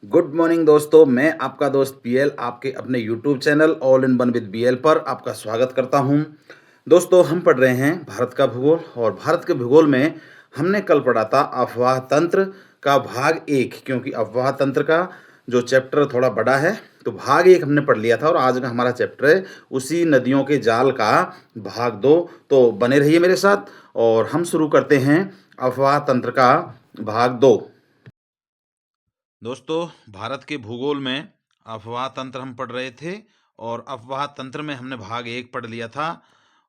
Good morning दोस्तों, मैं आपका दोस्त पीएल आपके अपने YouTube channel all in one with BL पर आपका स्वागत करता हूं। दोस्तों, हम पढ़ रहे हैं भारत का भूगोल और भारत के भूगोल में हमने कल पढ़ा था अफवाह तंत्र का भाग एक, क्योंकि अफवाह तंत्र का जो चैप्टर थोड़ा बड़ा है तो भाग एक हमने पढ़ लिया था और आज का हमारा चैप्टर है उसी नदियों के जाल का भाग दो। तो बने रहिए मेरे साथ और हम शुरू करते हैं अफवाह तंत्र का भाग दो। दोस्तों, भारत के भूगोल में अफवाह तंत्र हम पढ़ रहे थे और अफवाह तंत्र में हमने भाग एक पढ़ लिया था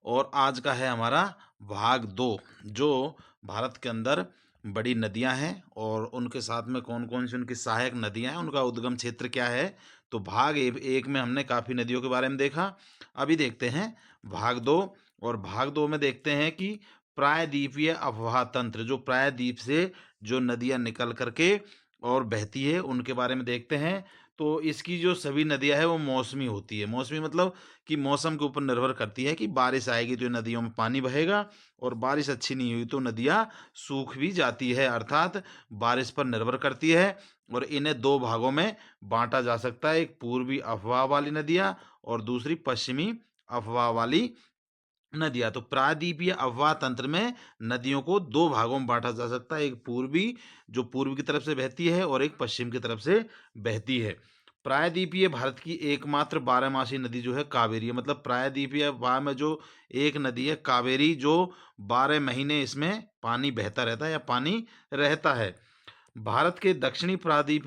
और आज का है हमारा भाग दो, जो भारत के अंदर बड़ी नदियां हैं और उनके साथ में कौन कौन सी उनकी सहायक नदियां हैं, उनका उद्गम क्षेत्र क्या है। तो भाग एक में हमने काफ़ी नदियों के बारे में देखा। अभी देखते हैं भाग दो, और भाग दो में देखते हैं कि प्रायद्वीपीय अफवाह तंत्र, जो प्रायद्वीप से जो नदियां निकल करके और बहती है उनके बारे में देखते हैं। तो इसकी जो सभी नदियां हैं वो मौसमी होती है। मौसमी मतलब कि मौसम के ऊपर निर्भर करती है कि बारिश आएगी तो नदियों में पानी बहेगा, और बारिश अच्छी नहीं हुई तो नदियां सूख भी जाती है, अर्थात बारिश पर निर्भर करती है। और इन्हें दो भागों में बांटा जा सकता है, एक पूर्वी अफवाह वाली नदियां और दूसरी पश्चिमी अफवाह वाली नदियां। तो प्रायद्वीपीय अफवाह तंत्र में नदियों को दो भागों में बांटा जा सकता है, एक पूर्वी जो पूर्व की तरफ से बहती है और एक पश्चिम की तरफ से बहती है। प्रायद्वीपीय भारत की एकमात्र बारहमासी नदी जो है कावेरी है। मतलब प्रायद्वीपीय अफवाह में जो एक नदी है कावेरी, जो 12 महीने इसमें पानी बहता रहता है या पानी रहता है। भारत के दक्षिणी प्रायद्वीप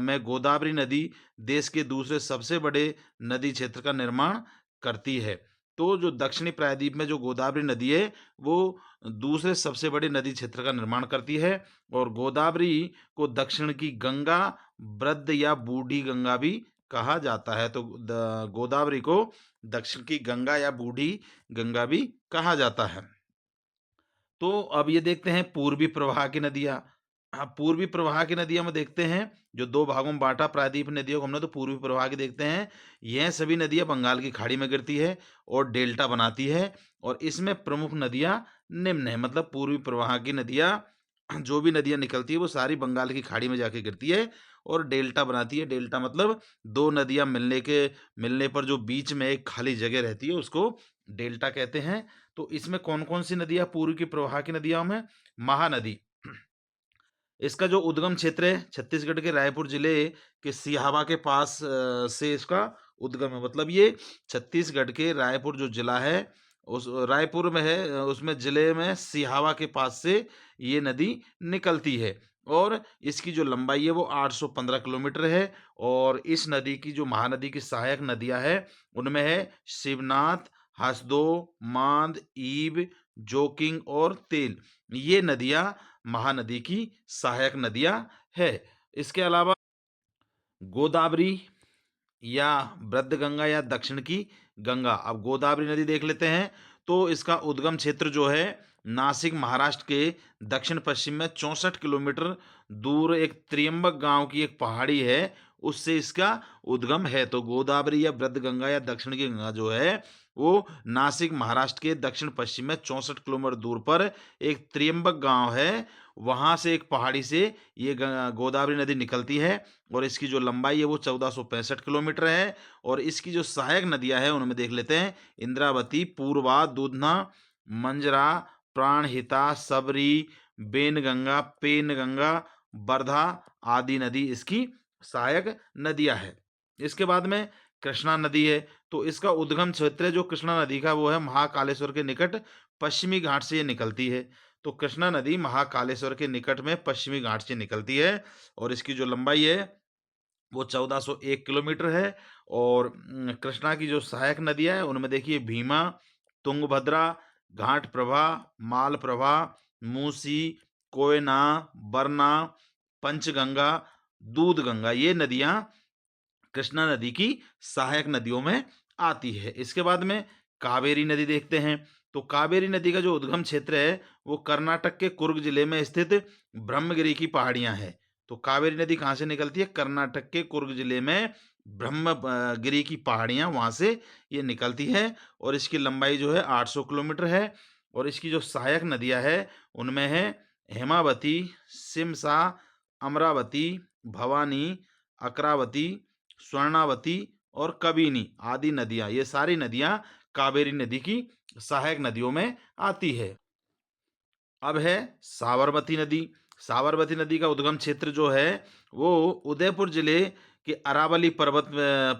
में गोदावरी नदी देश के दूसरे सबसे बड़े नदी क्षेत्र का निर्माण करती है। तो जो दक्षिणी प्रायद्वीप में जो गोदावरी नदी है वो दूसरे सबसे बड़े नदी क्षेत्र का निर्माण करती है। और गोदावरी को दक्षिण की गंगा, वृद्ध या बूढ़ी गंगा भी कहा जाता है। तो गोदावरी को दक्षिण की गंगा या बूढ़ी गंगा भी कहा जाता है। तो अब ये देखते हैं पूर्वी प्रवाह की नदियाँ। हाँ, पूर्वी प्रवाह की नदियाँ में देखते हैं, जो दो भागों में बांटा प्रायद्वीप नदियों को हमने, तो पूर्वी प्रवाह की देखते हैं। यह सभी नदियाँ बंगाल की खाड़ी में गिरती है और डेल्टा बनाती है। और इसमें प्रमुख नदियाँ निम्न है। मतलब पूर्वी प्रवाह की नदियाँ, जो भी नदियाँ निकलती है वो सारी बंगाल की खाड़ी में जाके गिरती है और डेल्टा बनाती है। डेल्टा मतलब दो नदियाँ मिलने पर जो बीच में एक खाली जगह रहती है उसको डेल्टा कहते हैं। तो इसमें कौन कौन सी नदियां पूर्व की प्रवाह की नदियों में? महानदी, इसका जो उद्गम क्षेत्र है छत्तीसगढ़ के रायपुर जिले के सिहावा के पास से इसका उद्गम है। मतलब ये छत्तीसगढ़ के रायपुर जो जिला है उस रायपुर में है, उसमें जिले में सिहावा के पास से ये नदी निकलती है। और इसकी जो लंबाई है वो 815 किलोमीटर है। और इस नदी की जो महानदी की सहायक नदियां हैं उनमें है शिवनाथ, हसदो, मांद, ईब, जोकिंग और तेल। ये नदियां महानदी की सहायक नदियां है। इसके अलावा गोदावरी या वृद्धगंगा या दक्षिण की गंगा। अब गोदावरी नदी देख लेते हैं। तो इसका उद्गम क्षेत्र जो है नासिक महाराष्ट्र के दक्षिण पश्चिम में 64 किलोमीटर दूर एक त्रियंबक गांव की एक पहाड़ी है, उससे इसका उद्गम है। तो गोदावरी या वृद्धगंगा या दक्षिण की गंगा जो है वो नासिक महाराष्ट्र के दक्षिण पश्चिम में 64 किलोमीटर दूर पर एक त्रियंबक गांव है, वहां से एक पहाड़ी से ये गोदावरी नदी निकलती है। और इसकी जो लंबाई है वो 1465 किलोमीटर है। और इसकी जो सहायक नदियां हैं उनमें देख लेते हैं इंद्रावती, पूर्वा, दूधना, मंजरा, प्राणहिता, सबरी, बेनगंगा, पेनगंगा, वर्धा आदि नदी इसकी सहायक नदियां हैं। इसके बाद में कृष्णा नदी है। तो इसका उद्गम क्षेत्र जो कृष्णा नदी का वो है महाकालेश्वर के निकट पश्चिमी घाट से ये निकलती है। तो कृष्णा नदी महाकालेश्वर के निकट में पश्चिमी घाट से निकलती है और इसकी जो लंबाई है वो 1401 किलोमीटर है। और कृष्णा की जो सहायक नदियां हैं उनमें देखिए भीमा, तुंगभद्रा, घाट प्रभा, माल प्रभा, मूसी, कोयना, बरना, पंचगंगा, दूधगंगा, ये नदियां कृष्णा नदी की सहायक नदियों में आती है। इसके बाद में कावेरी नदी देखते हैं। तो कावेरी नदी का जो उद्गम क्षेत्र है वो कर्नाटक के कुर्ग जिले में स्थित ब्रह्मगिरी की पहाड़ियां हैं। तो कावेरी नदी कहाँ से निकलती है? कर्नाटक के कुर्ग जिले में ब्रह्मगिरी की पहाड़ियां, वहां से ये निकलती है। और इसकी लंबाई जो है 800 किलोमीटर है। और इसकी जो सहायक नदियां है उनमें है हेमावती, सिमसा, अमरावती, भवानी, अकरावती, स्वर्णावती और कबिनी आदि नदियां, ये सारी नदियां कावेरी नदी की सहायक नदियों में आती है। अब है साबरमती नदी। साबरमती नदी का उद्गम क्षेत्र जो है वो उदयपुर जिले के अरावली पर्वत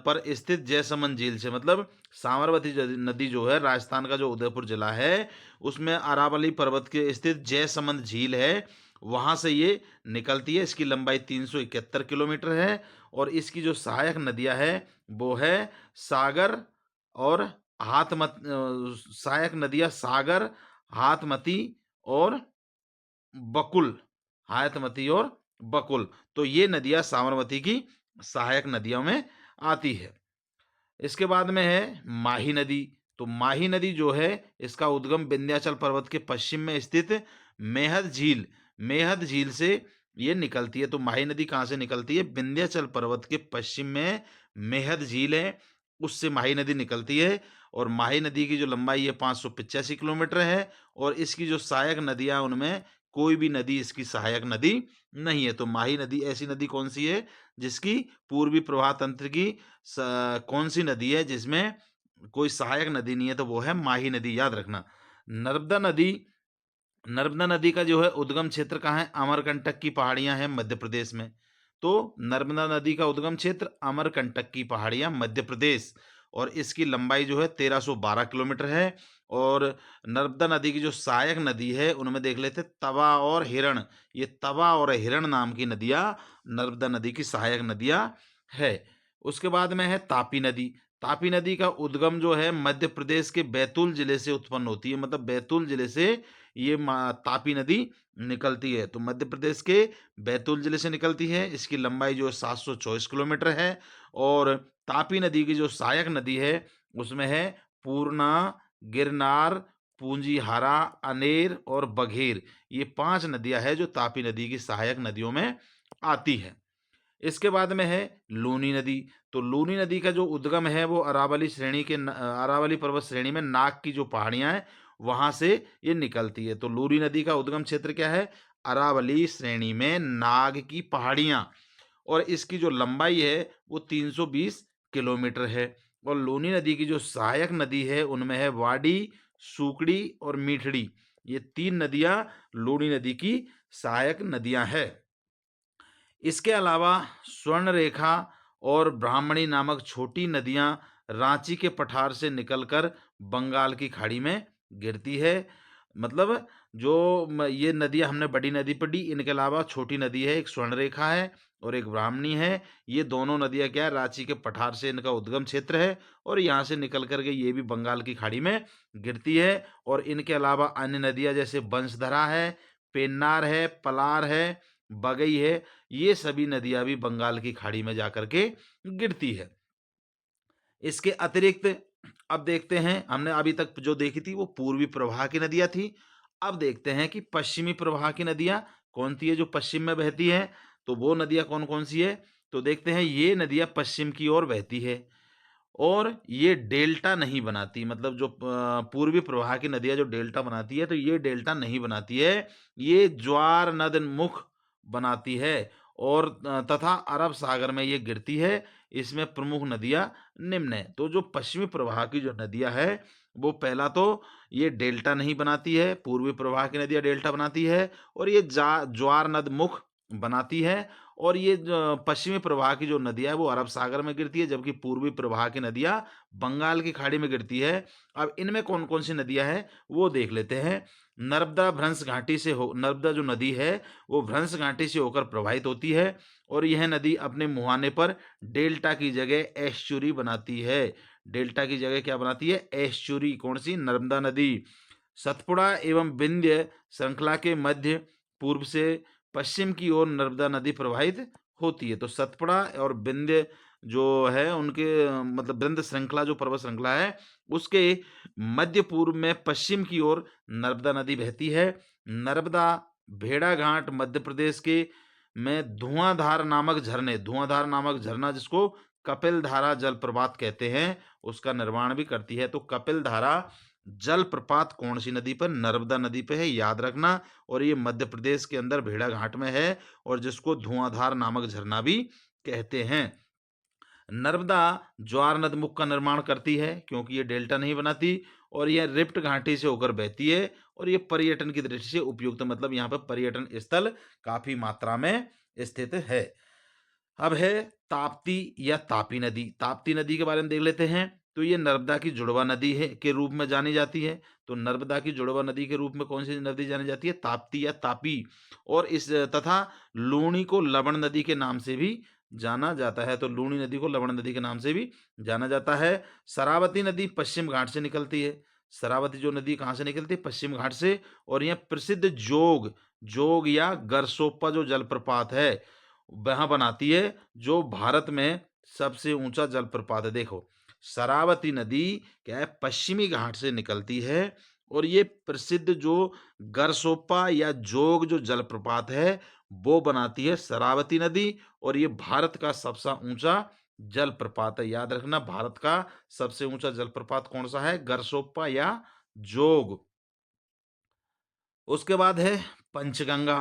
पर स्थित जयसमंद झील से, मतलब साबरमती नदी जो है राजस्थान का जो उदयपुर जिला है उसमें अरावली पर्वत के स्थित जयसमंद झील है, वहां से ये निकलती है। इसकी लंबाई 371 किलोमीटर है और इसकी जो सहायक नदियां है वो है सागर और सहायक नदियां सागर, हाथमती और बकुल, हायतमती और बकुल। तो ये नदियां साबरमती की सहायक नदियों में आती है। इसके बाद में है माही नदी। तो माही नदी जो है इसका उद्गम विंध्याचल पर्वत के पश्चिम में स्थित मेहद झील से ये निकलती है। तो माही नदी कहाँ से निकलती है? विंध्याचल पर्वत के पश्चिम में मेहद झील है, उससे माही नदी निकलती है। और माही नदी की जो लंबाई है 585 किलोमीटर है और इसकी जो सहायक नदियां उनमें कोई भी नदी इसकी सहायक नदी नहीं है। तो माही नदी ऐसी नदी कौन सी है जिसकी पूर्वी प्रवाह तंत्र की कौन सी नदी है जिसमें कोई सहायक नदी नहीं है? तो वो है माही नदी, याद रखना। नर्मदा नदी, नर्मदा नदी का जो है उद्गम क्षेत्र कहाँ है? अमरकंटक की पहाड़ियां हैं मध्य प्रदेश में। तो नर्मदा नदी का उद्गम क्षेत्र अमरकंटक की पहाड़ियां मध्य प्रदेश, और इसकी लंबाई जो है 1312 किलोमीटर है। और नर्मदा नदी की जो सहायक नदी है उनमें देख लेते तवा और हिरण। ये तवा और हिरण नाम की नदियां नर्मदा नदी की सहायक नदियां है। उसके बाद में है तापी नदी। तापी नदी का उद्गम जो है मध्य प्रदेश के बैतूल जिले से उत्पन्न होती है, मतलब बैतूल जिले से ये तापी नदी निकलती है। तो मध्य प्रदेश के बैतूल जिले से निकलती है। इसकी लंबाई जो है 724 किलोमीटर है। और तापी नदी की जो सहायक नदी है उसमें है पूर्णा, गिरनार, पूंजीहारा, अनेर और बघेर। ये 5 नदियां हैं जो तापी नदी की सहायक नदियों में आती है। इसके बाद में है लूनी नदी। तो लूनी नदी का जो उद्गम है वो अरावली श्रेणी के अरावली पर्वत श्रेणी में नाग की जो पहाड़ियां हैं वहां से ये निकलती है। तो लूनी नदी का उद्गम क्षेत्र क्या है? अरावली श्रेणी में नाग की पहाड़ियां, और इसकी जो लंबाई है वो 320 किलोमीटर है। और लूनी नदी की जो सहायक नदी है उनमें है वाडी, सुकड़ी और मीठड़ी। ये 3 नदियां लूनी नदी की सहायक नदियां हैं। इसके अलावा स्वर्ण रेखा और ब्राह्मणी नामक छोटी नदियां रांची के पठार से निकलकर बंगाल की खाड़ी में गिरती है। मतलब जो ये नदियां हमने बड़ी नदी पढ़ी, इनके अलावा छोटी नदी है, एक स्वर्ण रेखा है और एक ब्राह्मणी है। ये दोनों नदियां क्या है? रांची के पठार से इनका उद्गम क्षेत्र है और यहाँ से निकल करके ये भी बंगाल की खाड़ी में गिरती है। और इनके अलावा अन्य नदियां जैसे बंसधरा है, पेन्नार है, पलार है, बगई है, ये सभी नदियां भी बंगाल की खाड़ी में जाकर के गिरती है। इसके अतिरिक्त अब देखते हैं, हमने अभी तक जो देखी थी वो पूर्वी प्रवाह की नदियां थी। अब देखते हैं कि पश्चिमी प्रवाह की नदियां कौन सी है जो पश्चिम में बहती है। तो वो नदियां कौन कौन सी है? तो देखते हैं, ये नदियां पश्चिम की ओर बहती है और ये डेल्टा नहीं बनाती। मतलब जो पूर्वी प्रवाह की नदियां जो डेल्टा बनाती है तो ये डेल्टा नहीं बनाती है, ये ज्वार नद मुख बनाती है और तथा अरब सागर में ये गिरती है। इसमें प्रमुख नदियां निम्न है। तो जो पश्चिमी प्रवाह की जो नदियां है वो पहला तो ये डेल्टा नहीं बनाती है, पूर्वी प्रवाह की नदियां डेल्टा बनाती है और ये ज्वार नद मुख बनाती है। और ये पश्चिमी प्रवाह की जो नदियां है वो अरब सागर में गिरती है, जबकि पूर्वी प्रवाह की नदियां बंगाल की खाड़ी में गिरती है। अब इनमें कौन कौन सी नदियां हैं वो देख लेते हैं। नर्मदा जो नदी है वो भ्रंश घाटी से होकर प्रवाहित होती है और यह नदी अपने मुहाने पर डेल्टा की जगह एस्चुरी बनाती है। डेल्टा की जगह क्या बनाती है? एस्चुरी। कौन सी? नर्मदा नदी। सतपुड़ा एवं विंध्य श्रृंखला के मध्य पूर्व से पश्चिम की ओर नर्मदा नदी प्रवाहित होती है। तो सतपुड़ा और विंध्य जो है उनके मतलब विंध्य श्रृंखला जो पर्वत श्रृंखला है उसके मध्य पूर्व में पश्चिम की ओर नर्मदा नदी बहती है। नर्मदा भेड़ाघाट मध्य प्रदेश के में धुआंधार नामक झरना जिसको कपिल धारा जलप्रपात कहते हैं उसका निर्माण भी करती है। तो कपिल धारा जलप्रपात कौन सी नदी पर? नर्मदा नदी पे है, याद रखना। और ये मध्य प्रदेश के अंदर भेड़ाघाट में है और जिसको धुआंधार नामक झरना भी कहते हैं। नर्मदा ज्वार नदमुख का निर्माण करती है क्योंकि ये डेल्टा नहीं बनाती, और यह रिफ्ट घाटी से होकर बहती है, और ये पर्यटन की दृष्टि से उपयुक्त, मतलब यहाँ पर पर्यटन स्थल काफी मात्रा में स्थित है। अब है ताप्ती या तापी नदी। ताप्ती नदी के बारे में देख लेते हैं। तो ये नर्मदा की जुड़वा नदी है के रूप में जानी जाती है। तो नर्मदा की जुड़वा नदी के रूप में कौन सी नदी जानी जाती है? ताप्ती या तापी। और इस तथा लूणी को लवण नदी के नाम से भी जाना जाता है। तो लूणी नदी को लवण नदी के नाम से भी जाना जाता है। शरावती नदी पश्चिम घाट से निकलती है। शरावती जो नदी कहाँ से निकलती है? पश्चिम घाट से। और यह प्रसिद्ध जोग जोग या गरसोप्पा जो जलप्रपात है वहां बनाती है, जो भारत में सबसे ऊंचा जलप्रपात है। देखो, शरावती नदी क्या है? पश्चिमी घाट से निकलती है, और ये प्रसिद्ध जो गरसोप्पा या जोग जो जलप्रपात है वो बनाती है शरावती नदी, और ये भारत का सबसे ऊंचा जलप्रपात है। याद रखना, भारत का सबसे ऊंचा जलप्रपात कौन सा है? गरसोप्पा या जोग। उसके बाद है पंचगंगा।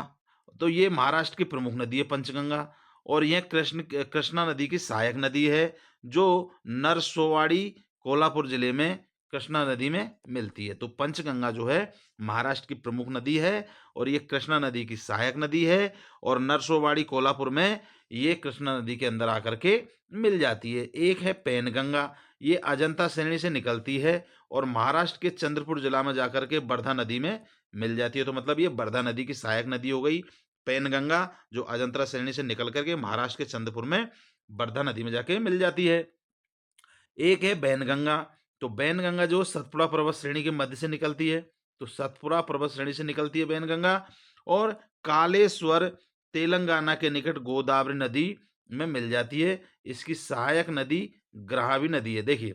तो ये महाराष्ट्र की प्रमुख नदी है पंचगंगा, और यह कृष्णा नदी की सहायक नदी है, जो नरसोवाड़ी कोल्हापुर जिले में कृष्णा नदी में मिलती है। तो पंचगंगा जो है महाराष्ट्र की प्रमुख नदी है, और ये कृष्णा नदी की सहायक नदी है, और नरसोवाड़ी कोल्हापुर में ये कृष्णा नदी के अंदर आकर के मिल जाती है। एक है पैनगंगा, ये अजंता श्रेणी से निकलती है, और महाराष्ट्र के चंद्रपुर जिला में जाकर के वर्धा नदी में मिल जाती है। तो मतलब ये वर्धा नदी की सहायक नदी हो गई पैनगंगा, जो अजंता श्रेणी से निकल करके महाराष्ट्र के चंद्रपुर में वर्धा नदी में जाके मिल जाती है। एक है बैनगंगा। तो बैनगंगा जो सतपुड़ा पर्वत श्रेणी के मध्य से निकलती है। तो सतपुड़ा पर्वत श्रेणी से निकलती है बैनगंगा, और कालेश्वर तेलंगाना के निकट गोदावरी नदी में मिल जाती है। इसकी सहायक नदी ग्रावी नदी है। देखिए,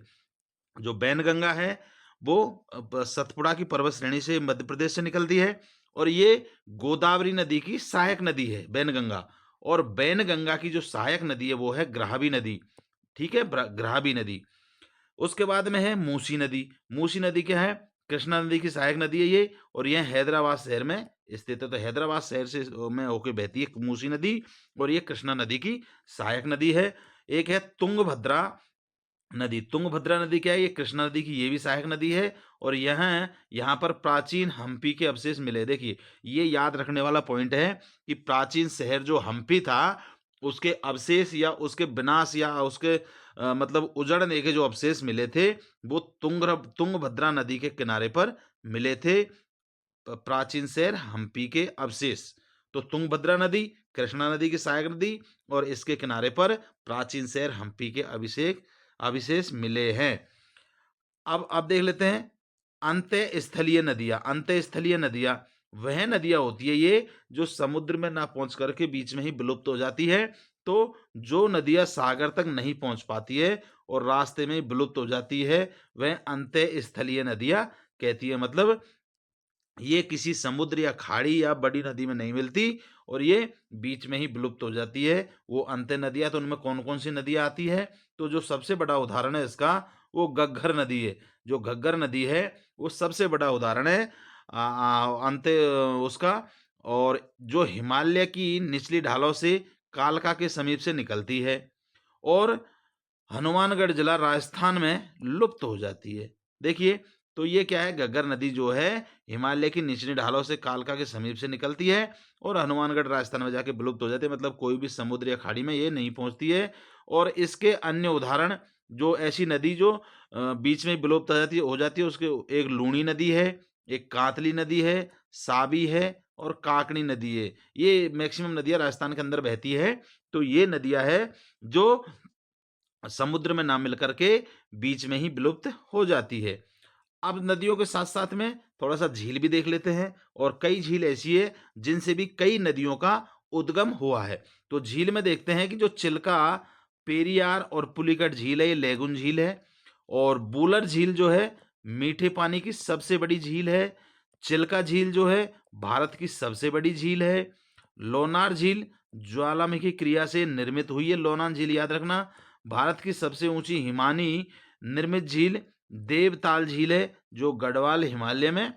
जो बैनगंगा है वो सतपुड़ा की पर्वत श्रेणी से मध्य प्रदेश से निकलती है, और ये गोदावरी नदी की सहायक नदी है बैनगंगा। और बैनगंगा की जो सहायक नदी है वो है ग्रावी नदी। ठीक है, ग्रावी नदी। उसके बाद में है मूसी नदी। मूसी नदी क्या है? कृष्णा नदी की सहायक नदी है ये, और यह हैदराबाद शहर में स्थित है। तो हैदराबाद शहर से में होकर बहती है मूसी नदी, और ये कृष्णा नदी की सहायक नदी है। एक है तुंगभद्रा नदी। तुंगभद्रा नदी क्या है? ये कृष्णा नदी की ये भी सहायक नदी है, और यहाँ पर प्राचीन हम्पी के अवशेष मिले। देखिए, ये याद रखने वाला पॉइंट है कि प्राचीन शहर जो हम्पी था उसके अवशेष या उसके विनाश या उसके मतलब उजड़ने के जो अवशेष मिले थे वो तुंगभद्रा नदी के किनारे पर मिले थे। प्राचीन शहर हम्पी के अवशेष। तो तुंगभद्रा नदी कृष्णा नदी की सहायक नदी, और इसके किनारे पर प्राचीन शहर हम्पी के अवशेष मिले हैं। अब देख लेते हैं अंत्य स्थलीय नदियां। अंत्य स्थलीय नदियां वह नदियां होती है ये जो समुद्र में ना पहुंच करके बीच में ही विलुप्त हो जाती है। तो जो नदियां सागर तक नहीं पहुंच पाती है और रास्ते में ही विलुप्त हो जाती है वह अंत्य स्थलीय नदियां कहती है। मतलब ये किसी समुद्र या खाड़ी या बड़ी नदी में नहीं मिलती, और ये बीच में ही विलुप्त हो जाती है। वो अंत्य नदियां, तो उनमें कौन कौन सी नदियां आती है? तो जो सबसे बड़ा उदाहरण है इसका वो घग्गर नदी है। जो घग्गर नदी है वो सबसे बड़ा उदाहरण है अंत्य उसका, और जो हिमालय की निचली ढालों से कालका के समीप से निकलती है, और हनुमानगढ़ जिला राजस्थान में लुप्त हो जाती है। देखिए, तो ये क्या है? घग्गर नदी जो है हिमालय की निचली ढालों से कालका के समीप से निकलती है, और हनुमानगढ़ राजस्थान में जाके विलुप्त हो जाती है। मतलब कोई भी समुद्र या खाड़ी में ये नहीं पहुंचती है। और इसके अन्य उदाहरण, जो ऐसी नदी जो बीच में विलुप्त हो जाती है उसके एक लूणी नदी है, एक कातली नदी है, साबी है, और काकनी नदी है। ये मैक्सिमम नदियां राजस्थान के अंदर बहती है। तो ये नदियां है जो समुद्र में ना मिल करके बीच में ही विलुप्त हो जाती है। अब नदियों के साथ साथ में थोड़ा सा झील भी देख लेते हैं, और कई झील ऐसी है जिनसे भी कई नदियों का उद्गम हुआ है। तो झील में देखते हैं कि जो चिल्का, पेरियार और पुलिकट झील है ये लेगुन झील है, और बूलर झील जो है मीठे पानी की सबसे बड़ी झील है। चिल्का झील जो है भारत की सबसे बड़ी झील है। लोनार झील ज्वालामुखी क्रिया से निर्मित हुई है। लोनार झील याद रखना। भारत की सबसे ऊंची हिमानी निर्मित झील देवताल झील है जो गढ़वाल हिमालय में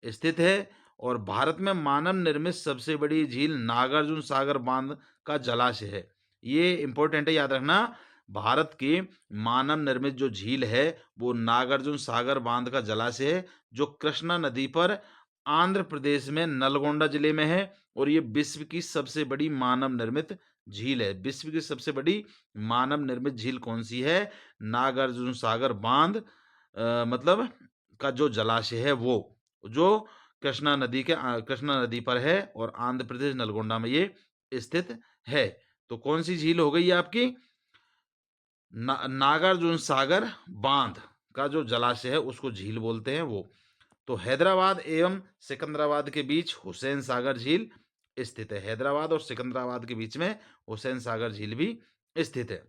स्थित है। और भारत में मानव निर्मित सबसे बड़ी झील नागार्जुन सागर बांध का जलाशय है। ये इंपॉर्टेंट है, याद रखना। भारत की मानव निर्मित जो झील है वो नागार्जुन सागर बांध का जलाशय है, जो कृष्णा नदी पर आंध्र प्रदेश में नलगोंडा जिले में है। और ये विश्व की सबसे बड़ी मानव निर्मित झील है। विश्व की सबसे बड़ी मानव निर्मित झील कौन सी है? नागार्जुन सागर बांध मतलब का जो जलाशय है वो, जो कृष्णा नदी पर है और आंध्र प्रदेश नलगोंडा में ये स्थित है। तो कौन सी झील हो गई ये आपकी? नागार्जुन सागर बांध का जो जलाशय है उसको झील बोलते हैं वो। तो हैदराबाद एवं सिकंदराबाद के बीच हुसैन सागर झील स्थित है। हैदराबाद और सिकंदराबाद के बीच में हुसैन सागर झील भी स्थित है।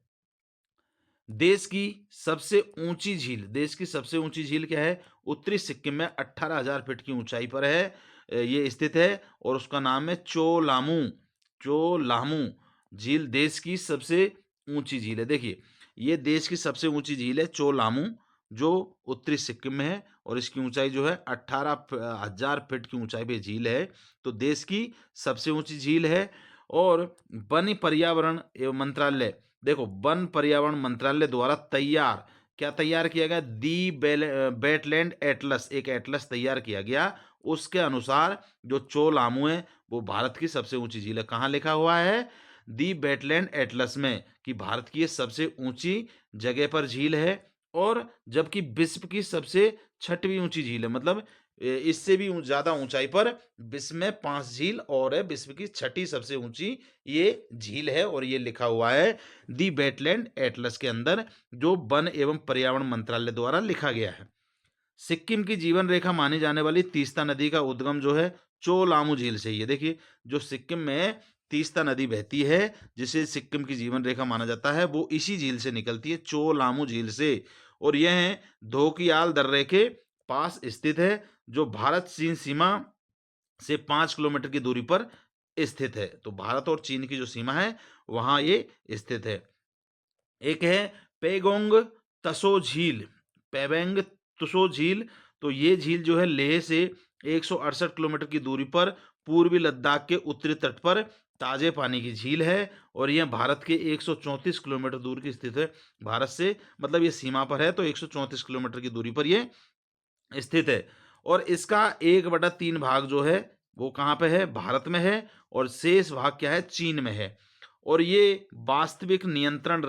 देश की सबसे ऊंची झील, देश की सबसे ऊंची झील क्या है? उत्तरी सिक्किम में 18,000 फीट की ऊंचाई पर है ये स्थित है, और उसका नाम है चोलामू। चोलामू झील देश की सबसे ऊंची झील है। देखिए, ये देश की सबसे ऊंची झील है चोलामू, जो उत्तरी सिक्किम में है, और इसकी ऊंचाई जो है 18,000 फीट की ऊंचाई पे झील है। तो देश की सबसे ऊंची झील है। और वन पर्यावरण एवं मंत्रालय, देखो, वन पर्यावरण मंत्रालय द्वारा क्या तैयार किया गया? वेटलैंड एटलस, एक एटलस तैयार किया गया। उसके अनुसार जो चोलामू है वो भारत की सबसे ऊंची झील है। कहाँ लिखा हुआ है? दी वेटलैंड एटलस में, कि भारत की ये सबसे ऊंची जगह पर झील है। और जबकि विश्व की सबसे छठवीं ऊंची झील है, मतलब इससे भी ज्यादा ऊंचाई पर विश्व में 5 झील और है। विश्व की छठी सबसे ऊंची ये झील है, और ये लिखा हुआ है दी वेटलैंड एटलस के अंदर, जो वन एवं पर्यावरण मंत्रालय द्वारा लिखा गया है। सिक्किम की जीवन रेखा मानी जाने वाली तीस्ता नदी का उद्गम जो है चोलामू झील से ही है। देखिए, जो सिक्किम में तीस्ता नदी बहती है, जिसे सिक्किम की जीवन रेखा माना जाता है, वो इसी झील से निकलती है, चोलामू झील से। और यह धोकियाल दर्रे के पास स्थित है, जो भारत चीन सीमा से 5 किलोमीटर की दूरी पर स्थित है। तो भारत और चीन की जो सीमा है वहां ये स्थित है। एक है पेगोंग तसो झील, पेबेंग तुसो झील। तो ये झील जो है लेह से 168 किलोमीटर की दूरी पर पूर्वी लद्दाख के उत्तरी तट पर ताजे पानी की झील है, और यह भारत के 134 किलोमीटर दूर की स्थित है। भारत से मतलब ये सीमा पर है, तो 134 किलोमीटर की दूरी पर ये स्थित है। और इसका 1/3 भाग जो है वो कहाँ पे है? भारत में है, और शेष भाग क्या है? चीन में है। और ये वास्तविक नियंत्रण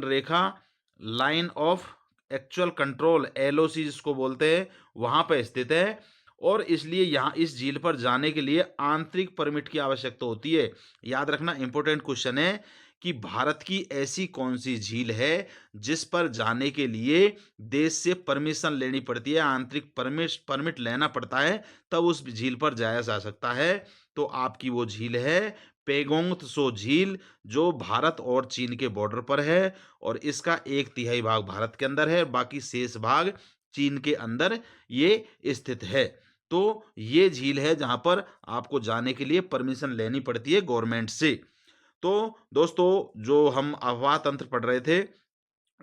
रेखा, line of actual control, LOC जिसको बोलते हैं, वहां पे स्थित है। और इसलिए यहाँ इस झील पर जाने के लिए आंतरिक परमिट की आवश्यकता होती है। याद रखना, इंपॉर्टेंट क्वेश्चन है कि भारत की ऐसी कौन सी झील है जिस पर जाने के लिए देश से परमिशन लेनी पड़ती है, आंतरिक परमिट लेना पड़ता है, तब उस झील पर जाया जा सकता है। तो आपकी वो झील है पेगोंग त्सो झील, जो भारत और चीन के बॉर्डर पर है। और इसका 1/3 भाग भारत के अंदर है, बाकी शेष भाग चीन के अंदर ये स्थित है। तो ये झील है जहां पर आपको जाने के लिए परमिशन लेनी पड़ती है गवर्नमेंट से। तो दोस्तों, जो हम अफवाह तंत्र पढ़ रहे थे,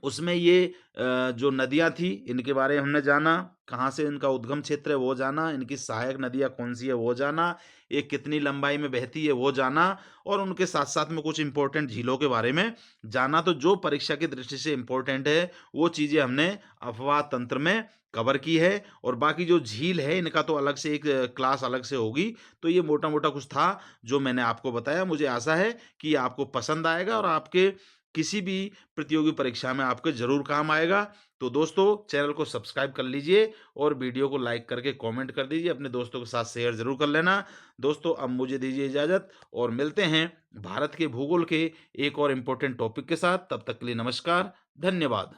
उसमें ये जो नदियाँ थी इनके बारे में हमने जाना, कहाँ से इनका उद्गम क्षेत्र है वो जाना, इनकी सहायक नदियाँ कौन सी है वो जाना, ये कितनी लंबाई में बहती है वो जाना, और उनके साथ साथ में कुछ इंपॉर्टेंट झीलों के बारे में जाना। तो जो परीक्षा की दृष्टि से इंपॉर्टेंट है वो चीज़ें हमने अफवाह तंत्र में कवर की है। और बाकी जो झील है इनका तो अलग से एक क्लास अलग से होगी। तो ये मोटा मोटा कुछ था जो मैंने आपको बताया। मुझे आशा है कि आपको पसंद आएगा और आपके किसी भी प्रतियोगी परीक्षा में आपके जरूर काम आएगा। तो दोस्तों, चैनल को सब्सक्राइब कर लीजिए और वीडियो को लाइक करके कमेंट कर दीजिए, अपने दोस्तों के साथ शेयर जरूर कर लेना। दोस्तों, अब मुझे दीजिए इजाजत, और मिलते हैं भारत के भूगोल के एक और इम्पोर्टेंट टॉपिक के साथ। तब तक के लिए नमस्कार, धन्यवाद।